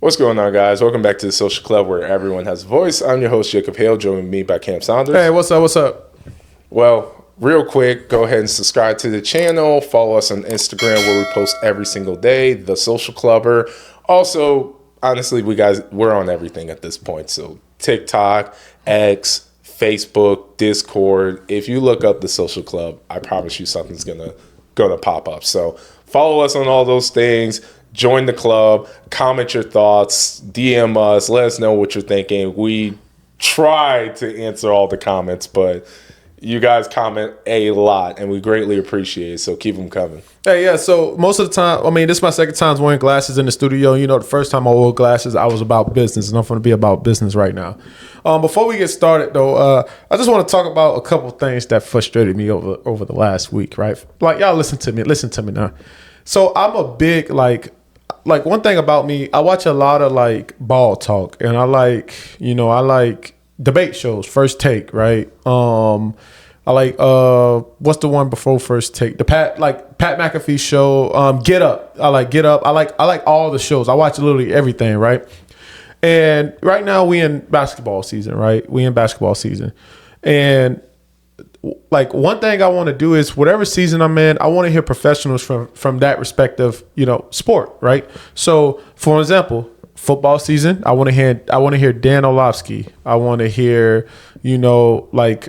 What's going on, guys? Welcome back to the Social Club where everyone has a voice. I'm your host, Jacob Hale, joined me by Cam Saunders. Hey, what's up? What's up? Well, real quick, go ahead and subscribe to the channel. Follow us on Instagram where we post every single day, The Social Clubber. Also, honestly, we're on everything at this point. So TikTok, X, Facebook, Discord. If you look up The Social Club, I promise you something's gonna pop up. So follow us on all those things. Join the club, comment your thoughts, DM us, let us know what you're thinking. We try to answer all the comments, but you guys comment a lot, and we greatly appreciate it, so keep them coming. Hey, yeah, so most of the time, this is my second time wearing glasses in the studio. You know, the first time I wore glasses, I was about business, and I'm going to be about business right now. Before we get started, though, I just want to talk about a couple things that frustrated me over the last week, right? Like, y'all listen to me now. So I'm a big, like one thing about me, I watch a lot of like ball talk, and I like debate shows, First Take, right? I like what's the one before First Take? The Pat McAfee show, Get Up. I like Get Up. I like all the shows. I watch literally everything, right? And right now we in basketball season, right? And like one thing I want to do is whatever season I'm in, I want to hear professionals from that respective, sport, right? So for example, football season, I want to hear Dan Orlovsky. I want to hear, like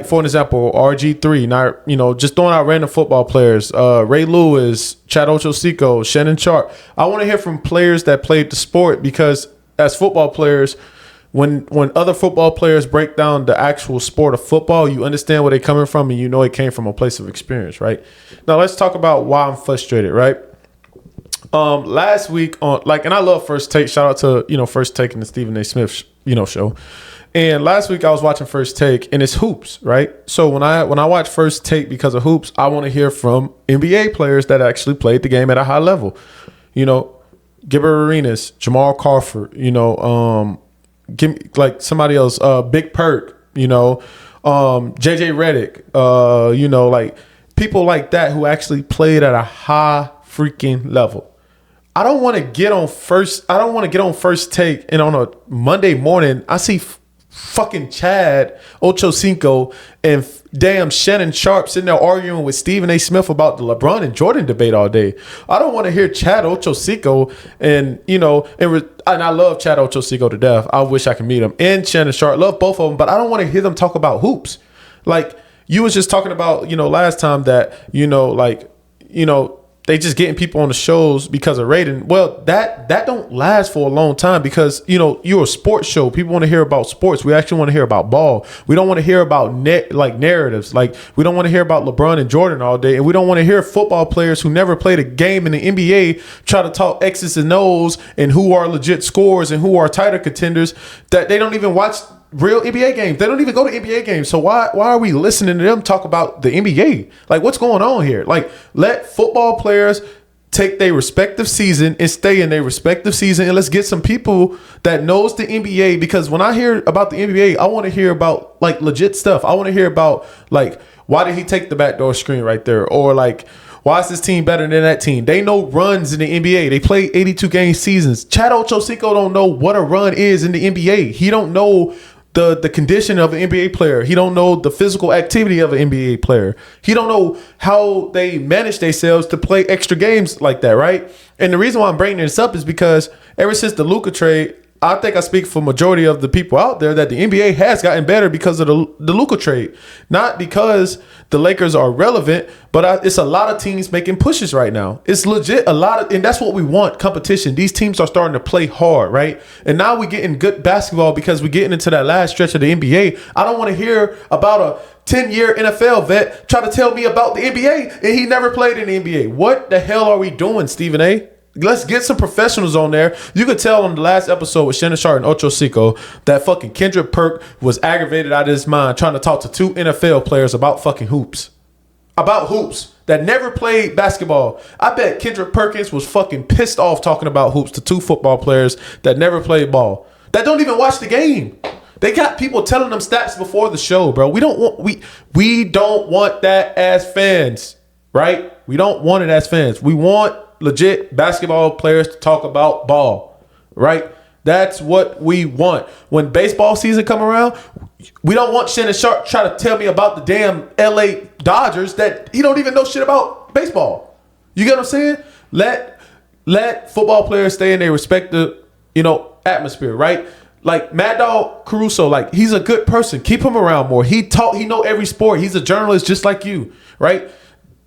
for example, RG3, not, just throwing out random football players, Ray Lewis, Chad Ochocinco, Shannon Sharp. I want to hear from players that played the sport, because as football players, when other football players break down the actual sport of football, you understand where they're coming from, and it came from a place of experience, right? Now let's talk about why I'm frustrated, right? Last week and I love First Take. Shout out to First Take and the Stephen A. Smith show. And last week I was watching First Take, and it's hoops, right? So when I watch First Take because of hoops, I want to hear from NBA players that actually played the game at a high level. Gilbert Arenas, Jamal Crawford, give me like somebody else, Big Perk, JJ Redick, like people like that who actually played at a high freaking level. I don't want to get on First Take, and on a Monday morning I see fucking Chad Ochocinco and damn Shannon Sharp sitting there arguing with Stephen A. Smith about the LeBron and Jordan debate all day. I don't want to hear Chad Ochocinco and I love Chad Ochocinco to death. I wish I could meet him, and Shannon Sharp. Love both of them, but I don't want to hear them talk about hoops. Like you was just talking about, last time that they just getting people on the shows because of rating. Well, that don't last for a long time, because you're a sports show. People want to hear about sports. We actually want to hear about ball. We don't want to hear about narratives. Like we don't want to hear about LeBron and Jordan all day, and we don't want to hear football players who never played a game in the NBA try to talk X's and O's and who are legit scorers and who are title contenders that they don't even watch real NBA games. They don't even go to NBA games. So why are we listening to them talk about the NBA? Like, what's going on here? Like, let football players take their respective season and stay in their respective season, and let's get some people that knows the NBA, because when I hear about the NBA, I want to hear about like legit stuff. I want to hear about like, why did he take the backdoor screen right there? Or like, why is this team better than that team? They know runs in the NBA. They play 82 game seasons. Chad Ochocinco don't know what a run is in the NBA. He don't know the condition of an NBA player. He don't know the physical activity of an NBA player. He don't know how they manage themselves to play extra games like that, right? And the reason why I'm bringing this up is because ever since the Luka trade, I think I speak for majority of the people out there that the NBA has gotten better because of the Luka trade. Not because the Lakers are relevant, but it's a lot of teams making pushes right now. It's legit a lot of, and that's what we want, competition. These teams are starting to play hard, right? And now we're getting good basketball because we're getting into that last stretch of the NBA. I don't want to hear about a 10-year NFL vet try to tell me about the NBA and he never played in the NBA. What the hell are we doing, Stephen A.? Let's get some professionals on there. You could tell on the last episode with Shannon Sharp and Ochocinco that fucking Kendrick Perk was aggravated out of his mind trying to talk to two NFL players about fucking hoops. About hoops that never played basketball. I bet Kendrick Perkins was fucking pissed off talking about hoops to two football players that never played ball, that don't even watch the game. They got people telling them stats before the show, bro. We don't want that as fans, right? We don't want it as fans. We want legit basketball players to talk about ball, right? That's what we want. When baseball season come around, we don't want Shannon Sharp try to tell me about the damn LA Dodgers that he don't even know shit about baseball. You get what I'm saying? Let football players stay in their respective, atmosphere, right? Like Mad Dog Caruso, like he's a good person. Keep him around more. He know every sport. He's a journalist just like you, right?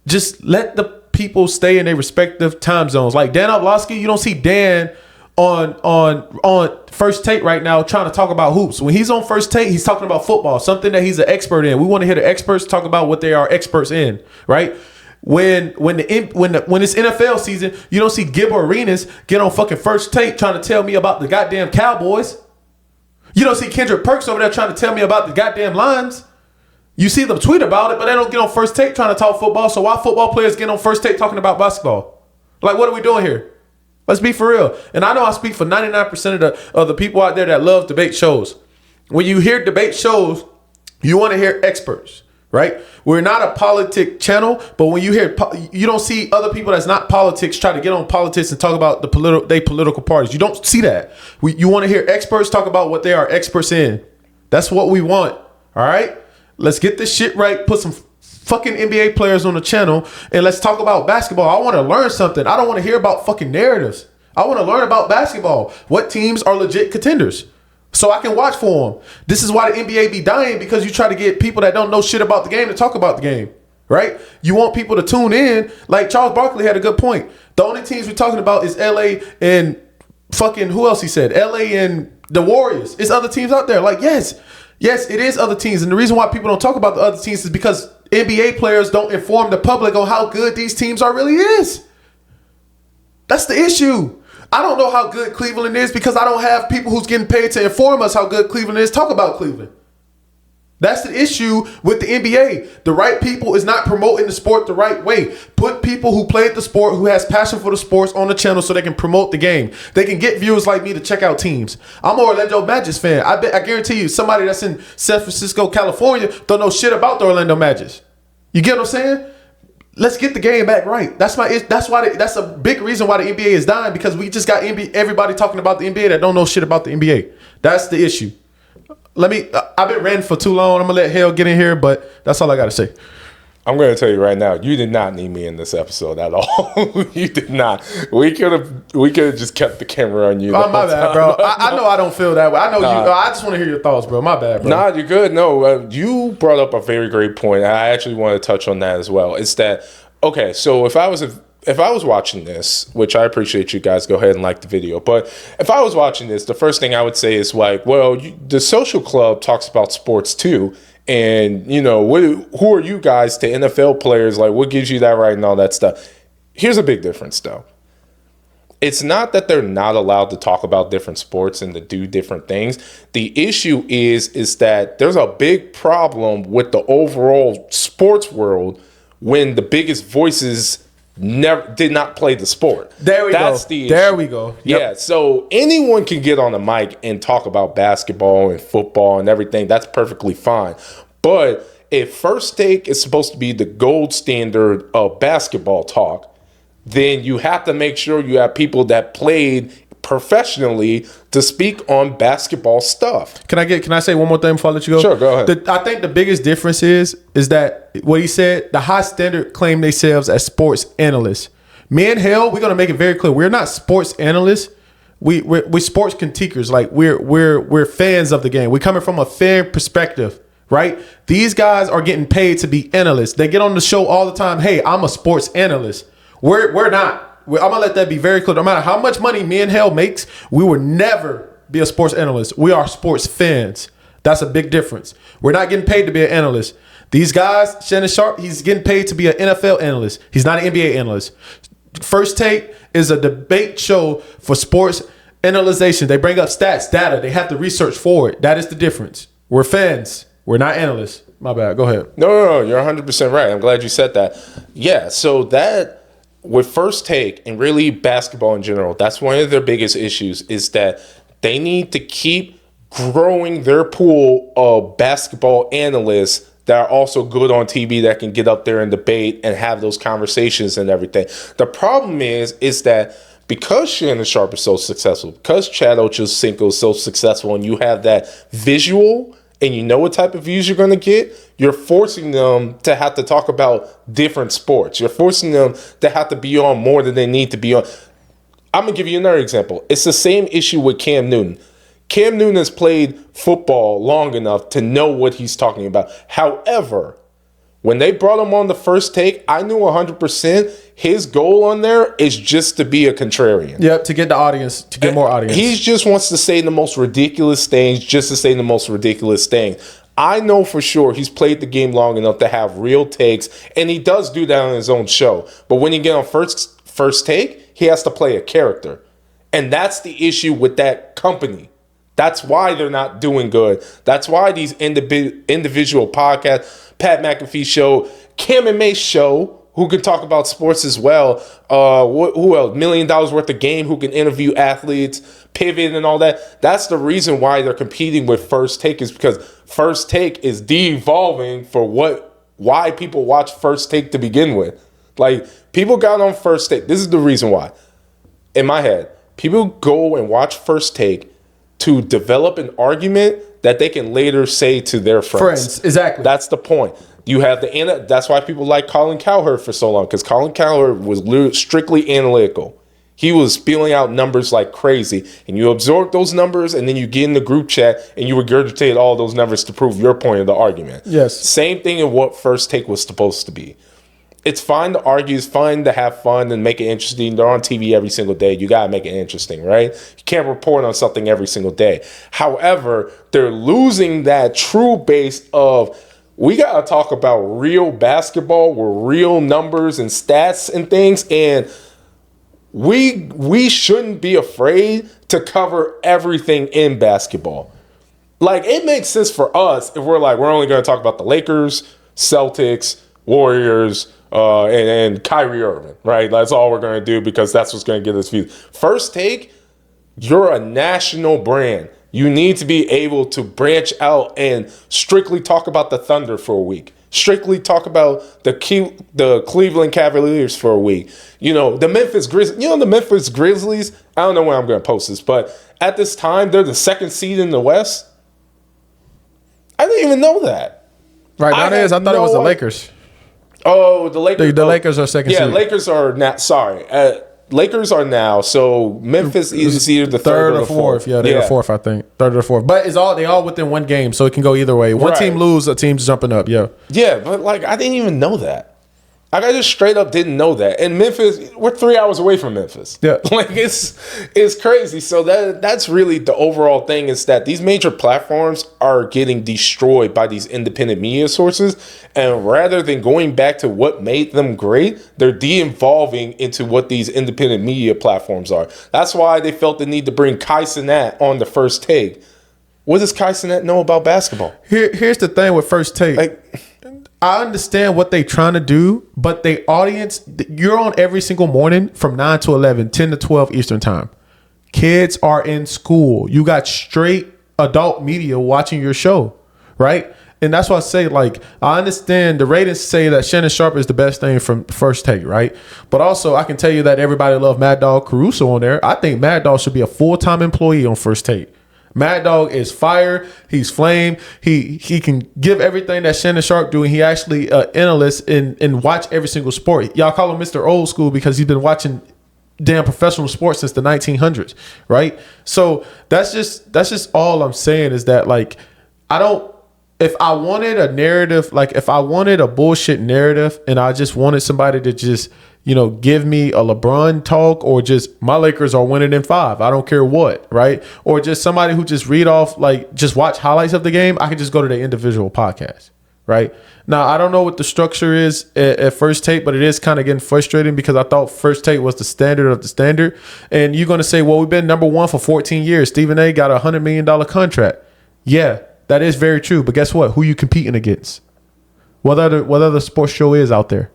Just let the people stay in their respective time zones. Like Dan Oblowski, you don't see Dan on First Take right now trying to talk about hoops. When he's on First Take, he's talking about football, something that he's an expert in. We want to hear the experts talk about what they are experts in, right? When it's NFL season, you don't see Gib Arenas get on fucking First Take trying to tell me about the goddamn Cowboys. You don't see Kendrick Perks over there trying to tell me about the goddamn Lions. You see them tweet about it, but they don't get on First Take trying to talk football. So why football players get on First Take talking about basketball? Like, what are we doing here? Let's be for real. And I know I speak for 99% of the people out there that love debate shows. When you hear debate shows, you want to hear experts, right? We're not a politic channel, but when you hear, you don't see other people that's not politics try to get on politics and talk about they political parties. You don't see that. You want to hear experts talk about what they are experts in. That's what we want. All right? Let's get this shit right. Put some fucking NBA players on the channel and let's talk about basketball. I want to learn something. I don't want to hear about fucking narratives. I want to learn about basketball. What teams are legit contenders so I can watch for them. This is why the NBA be dying, because you try to get people that don't know shit about the game to talk about the game, right? You want people to tune in. Like Charles Barkley had a good point. The only teams we're talking about is LA and fucking, who else he said? LA and the Warriors. It's other teams out there. Like, yes, it is other teams. And the reason why people don't talk about the other teams is because NBA players don't inform the public on how good these teams are really is. That's the issue. I don't know how good Cleveland is because I don't have people who's getting paid to inform us how good Cleveland is. Talk about Cleveland. That's the issue with the NBA. The right people is not promoting the sport the right way. Put people who played the sport, who has passion for the sports on the channel so they can promote the game. They can get viewers like me to check out teams. I'm an Orlando Magic fan. I guarantee you somebody that's in San Francisco, California don't know shit about the Orlando Magic. You get what I'm saying? Let's get the game back right. That's a big reason why the NBA is dying, because we just got everybody talking about the NBA that don't know shit about the NBA. That's the issue. I've been ranting for too long. I'm gonna let Hale get in here, but that's all I gotta say. I'm going to tell you right now, you did not need me in this episode at all. You did not. We could have just kept the camera on you. Oh, my bad, bro. I know I don't feel that way. I know you. I just want to hear your thoughts, bro. My bad, bro. Nah, you're good. No, you brought up a very great point. I actually want to touch on that as well. It's that, okay, so if I was watching this, which I appreciate you guys, go ahead and like the video. But if I was watching this, the first thing I would say is like, well, the social club talks about sports too. And, who are you guys to NFL players? Like, what gives you that right and all that stuff? Here's a big difference, though. It's not that they're not allowed to talk about different sports and to do different things. The issue is that there's a big problem with the overall sports world when the biggest voices did not play the sport. That's the issue. There we go. Yep. Yeah, so anyone can get on the mic and talk about basketball and football and everything. That's perfectly fine. But if First Take is supposed to be the gold standard of basketball talk, then you have to make sure you have people that played professionally to speak on basketball stuff. Can I say one more thing before I let you go? Sure, go ahead. I think the biggest difference is that what he said, the high standard claim themselves as sports analysts. Me and Hale, we're gonna make it very clear. We're not sports analysts. We're sports critiquers. Like we're fans of the game. We're coming from a fan perspective, right? These guys are getting paid to be analysts. They get on the show all the time. Hey, I'm a sports analyst. We're not. I'm gonna let that be very clear. No matter how much money me and Hale makes, we will never be a sports analyst. We are sports fans. That's a big difference. We're not getting paid to be an analyst. These guys, Shannon Sharp, he's getting paid to be an NFL analyst. He's not an NBA analyst. First Take is a debate show for sports analyzation. They bring up stats, data. They have to research for it. That is the difference. We're fans. We're not analysts. My bad. Go ahead. No. You're 100% right. I'm glad you said that. Yeah, so that... with First Take and really basketball in general, that's one of their biggest issues, is that they need to keep growing their pool of basketball analysts that are also good on TV, that can get up there and debate and have those conversations and everything. The problem is that because Shannon Sharp is so successful, because Chad Ochocinco is so successful, and you have that visual and you know what type of views you're going to get, you're forcing them to have to talk about different sports. You're forcing them to have to be on more than they need to be on. I'm going to give you another example. It's the same issue with Cam Newton. Cam Newton has played football long enough to know what he's talking about. However, when they brought him on the First Take, I knew 100% his goal on there is just to be a contrarian. Yep, to get the audience, to get more audience. He just wants to say the most ridiculous things just to say the most ridiculous things. I know for sure he's played the game long enough to have real takes, and he does do that on his own show. But when you get on First Take, he has to play a character. And that's the issue with that company. That's why they're not doing good. That's why these individual podcasts, Pat McAfee show, Cam and Mace show, who can talk about sports as well. Who else? $1 million worth of game, who can interview athletes, pivot and all that. That's the reason why they're competing with First Take, is because First Take is de-evolving for why people watch First Take to begin with. Like, people got on First Take. This is the reason why. In my head, people go and watch First Take to develop an argument that they can later say to their friends. Exactly. That's the point. You have that's why people like Colin Cowherd for so long, because Colin Cowherd was strictly analytical. He was spilling out numbers like crazy, and you absorb those numbers, and then you get in the group chat and you regurgitate all those numbers to prove your point of the argument. Yes. Same thing in what First Take was supposed to be. It's fine to argue. It's fine to have fun and make it interesting. They're on TV every single day. You got to make it interesting, right? You can't report on something every single day. However, they're losing that true base of, we got to talk about real basketball with real numbers and stats and things. And we shouldn't be afraid to cover everything in basketball. Like, it makes sense for us if we're only going to talk about the Lakers, Celtics, Warriors, and Kyrie Irving, right? That's all we're going to do because that's what's going to get us views. First Take, you're a national brand. You need to be able to branch out and strictly talk about the Thunder for a week. Strictly talk about the Cleveland Cavaliers for a week. The Memphis Grizzlies. The Memphis Grizzlies, I don't know when I'm going to post this, but at this time, they're the second seed in the West. I didn't even know that. Right, nowadays, I thought it was the Lakers. Oh, the Lakers. The Lakers are second seed. Yeah, Lakers are now. Sorry. Lakers are now. So Memphis is either the third or the fourth. Yeah, they're the fourth, I think. Third or the fourth. But they all within one game, so it can go either way. One team lose, a team's jumping up. Yeah. Yeah, but I didn't even know that. I just straight up didn't know that. And Memphis, we're 3 hours away from Memphis. Yeah. It's crazy. So that's really the overall thing, is that these major platforms are getting destroyed by these independent media sources. And rather than going back to what made them great, they're de-evolving into what these independent media platforms are. That's why they felt the need to bring Kai Cenat on the First Take. What does Kai Cenat know about basketball? Here's the thing with First Take. I understand what they trying to do, but the audience, you're on every single morning from 9 to 11, 10 to 12 Eastern time. Kids are in school. You got straight adult media watching your show, right? And that's why I say, I understand the ratings say that Shannon Sharp is the best thing from First Take, right? But also, I can tell you that everybody loved Mad Dog Caruso on there. I think Mad Dog should be a full-time employee on First Take. Mad Dog is fire. He's flame. He can give everything that Shannon Sharp do, and he actually analyst and watch every single sport. Y'all call him Mr. Old School because he's been watching damn professional sports since the 1900s, right? So that's just all I'm saying, is that if I wanted a narrative, if I wanted a bullshit narrative and I just wanted somebody to just give me a LeBron talk, or just my Lakers are winning in 5. I don't care what, right? Or just somebody who just read off, just watch highlights of the game. I can just go to the individual podcast, right? Now, I don't know what the structure is at First Take, but it is kind of getting frustrating because I thought First Take was the standard of the standard. And you're going to say, well, we've been number one for 14 years. Stephen A. got a $100 million contract. Yeah, that is very true. But guess what? Who you competing against? What other sports show is out there?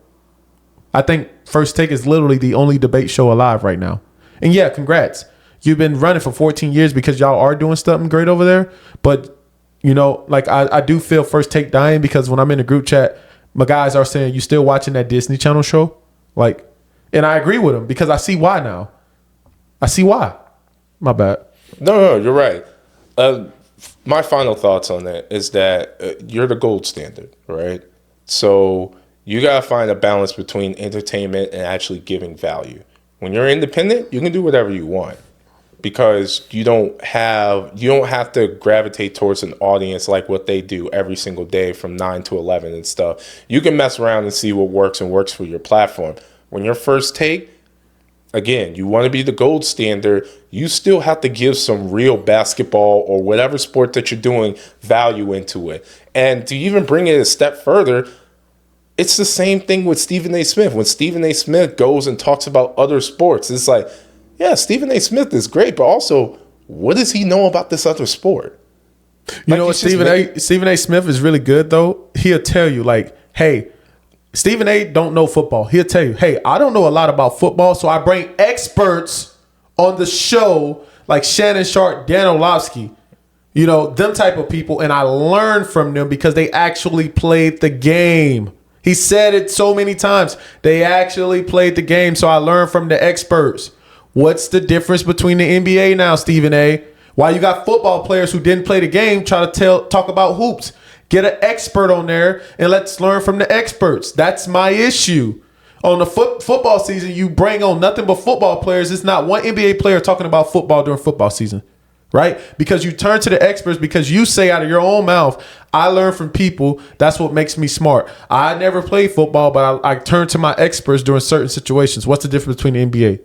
I think First Take is literally the only debate show alive right now. And yeah, congrats. You've been running for 14 years because y'all are doing something great over there. But, I do feel First Take dying, because when I'm in the group chat, my guys are saying, you still watching that Disney Channel show? And I agree with them because I see why now. I see why. My bad. No, you're right. My final thoughts on that is that you're the gold standard, right? So you got to find a balance between entertainment and actually giving value. When you're independent, you can do whatever you want because you don't have to gravitate towards an audience like what they do every single day from 9 to 11 and stuff. You can mess around and see what works and works for your platform. When your first take, again, you want to be the gold standard, you still have to give some real basketball or whatever sport that you're doing value into it. And to even bring it a step further, it's the same thing with Stephen A. Smith. When Stephen A. Smith goes and talks about other sports, it's like, yeah, Stephen A. Smith is great, but also, what does he know about this other sport? You know what, Stephen A. Smith is really good, though? He'll tell you, like, hey, Stephen A. don't know football. He'll tell you, hey, I don't know a lot about football, so I bring experts on the show like Shannon Sharp, Dan Orlovsky, you know, them type of people, and I learn from them because they actually played the game. He said it so many times. They actually played the game, so I learned from the experts. What's the difference between the NBA now, Stephen A.? Why you got football players who didn't play the game try to talk about hoops? Get an expert on there and let's learn from the experts. That's my issue. On the football season, you bring on nothing but football players. It's not one NBA player talking about football during football season, right? Because you turn to the experts because you say out of your own mouth, I learn from people. That's what makes me smart. I never played football, but I turn to my experts during certain situations. What's the difference between the NBA?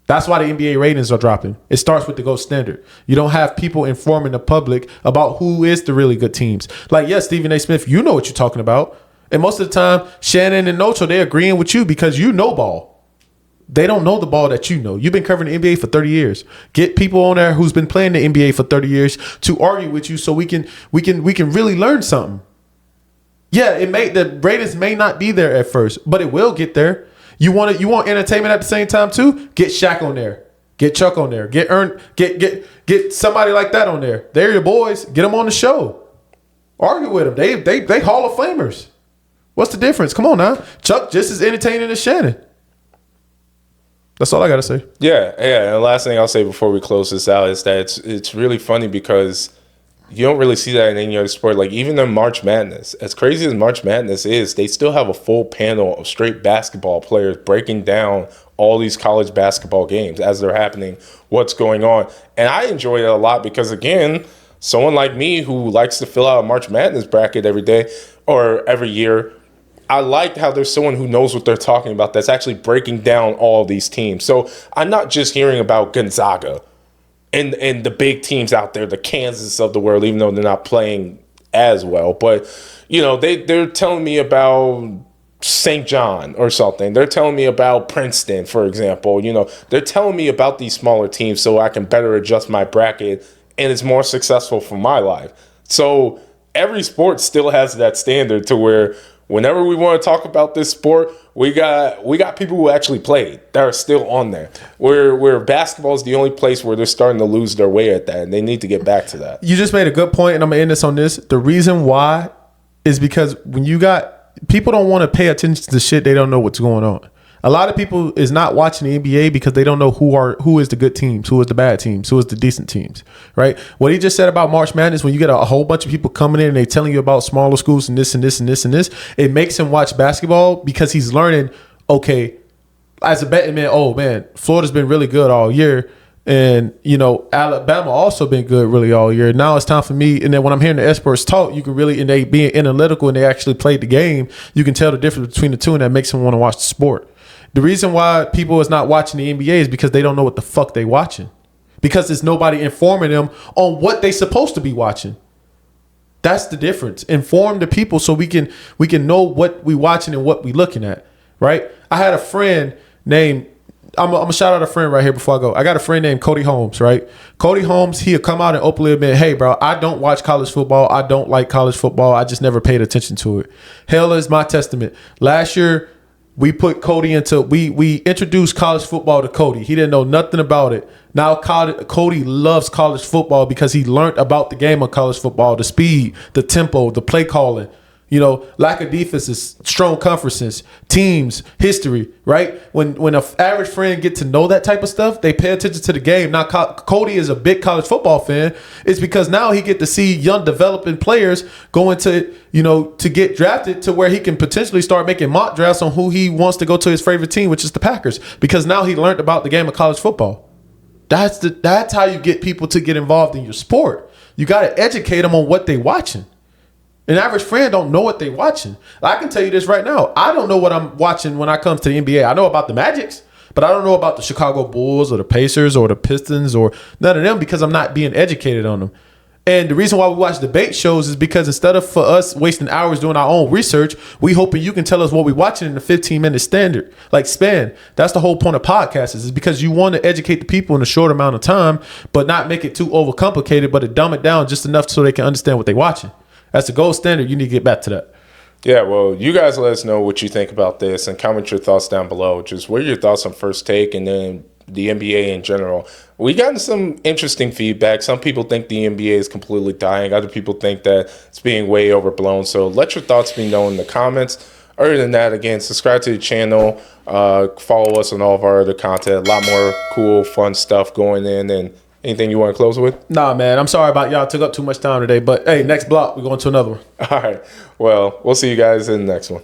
That's why the NBA ratings are dropping. It starts with the gold standard. You don't have people informing the public about who is the really good teams. Like, yes, Stephen A. Smith, you know what you're talking about. And most of the time, Shannon and Nocho, they're agreeing with you because you know ball. They don't know the ball that you know. You've been covering the NBA for 30 years. Get people on there who's been playing the NBA for 30 years to argue with you so we can really learn something. Yeah, the ratings may not be there at first, but it will get there. You want entertainment at the same time too? Get Shaq on there. Get Chuck on there. Get somebody like that on there. They're your boys. Get them on the show. Argue with them. They Hall of Famers. What's the difference? Come on now. Chuck just as entertaining as Shannon. That's all I gotta say. Yeah. And the last thing I'll say before we close this out is that it's really funny because you don't really see that in any other sport. Like even in March Madness, as crazy as March Madness is, they still have a full panel of straight basketball players breaking down all these college basketball games as they're happening, what's going on. And I enjoy it a lot because, again, someone like me who likes to fill out a March Madness bracket every day or every year, I like how there's someone who knows what they're talking about that's actually breaking down all these teams. So I'm not just hearing about Gonzaga and the big teams out there, the Kansas of the world, even though they're not playing as well. But, you know, they're telling me about St. John or something. They're telling me about Princeton, for example. You know, they're telling me about these smaller teams so I can better adjust my bracket and it's more successful for my life. So every sport still has that standard to where whenever we want to talk about this sport, we got people who actually played that are still on there. Where basketball is the only place where they're starting to lose their way at that, and they need to get back to that. You just made a good point, and I'm gonna end this on this. The reason why is because when you got people don't want to pay attention to shit, they don't know what's going on. A lot of people is not watching the NBA because they don't know who is the good teams, who is the bad teams, who is the decent teams, right? What he just said about March Madness, when you get a whole bunch of people coming in and they telling you about smaller schools and this and this and this and this, it makes him watch basketball because he's learning, okay, as a betting man, oh man, Florida's been really good all year. And, you know, Alabama also been good really all year. Now it's time for me. And then when I'm hearing the experts talk, you can really, and they being analytical and they actually played the game, you can tell the difference between the two, and that makes them want to watch the sport. The reason why people is not watching the NBA is because they don't know what the fuck they watching. Because there's nobody informing them on what they supposed to be watching. That's the difference. Inform the people so we can know what we watching and what we looking at, right? I had a friend named, I'm gonna shout out a friend right here before I go. I got a friend named Cody Holmes, right? Cody Holmes, he'll come out and openly admit, hey, bro, I don't watch college football. I don't like college football. I just never paid attention to it. Hell is my testament. Last year, we put Cody into, we introduced college football to Cody. He didn't know nothing about it. Now Cody loves college football because he learned about the game of college football, the speed, the tempo, the play calling. Lack of defenses, strong conferences, teams, history, right? When an average friend get to know that type of stuff, they pay attention to the game. Now, Cody is a big college football fan. It's because now he get to see young developing players go into, to get drafted to where he can potentially start making mock drafts on who he wants to go to his favorite team, which is the Packers, because now he learned about the game of college football. That's how you get people to get involved in your sport. You got to educate them on what they watching. An average friend don't know what they watching. I can tell you this right now. I don't know what I'm watching when I come to the NBA. I know about the Magics, but I don't know about the Chicago Bulls or the Pacers or the Pistons or none of them because I'm not being educated on them. And the reason why we watch debate shows is because instead of for us wasting hours doing our own research, we hoping you can tell us what we're watching in a 15-minute standard, span. That's the whole point of podcasts is because you want to educate the people in a short amount of time, but not make it too overcomplicated, but to dumb it down just enough so they can understand what they're watching. That's the gold standard. You need to get back to that. Yeah, well, you guys let us know what you think about this and comment your thoughts down below. Just what are your thoughts on First Take and then the NBA in general? We gotten some interesting feedback. Some people think the NBA is completely dying. Other people think that it's being way overblown. So let your thoughts be known in the comments. Other than that, again, subscribe to the channel. Follow us on all of our other content. A lot more cool, fun stuff going in. And anything you want to close with? Nah, man. I'm sorry about y'all. Took up too much time today. But, hey, next block, we're going to another one. All right. Well, we'll see you guys in the next one.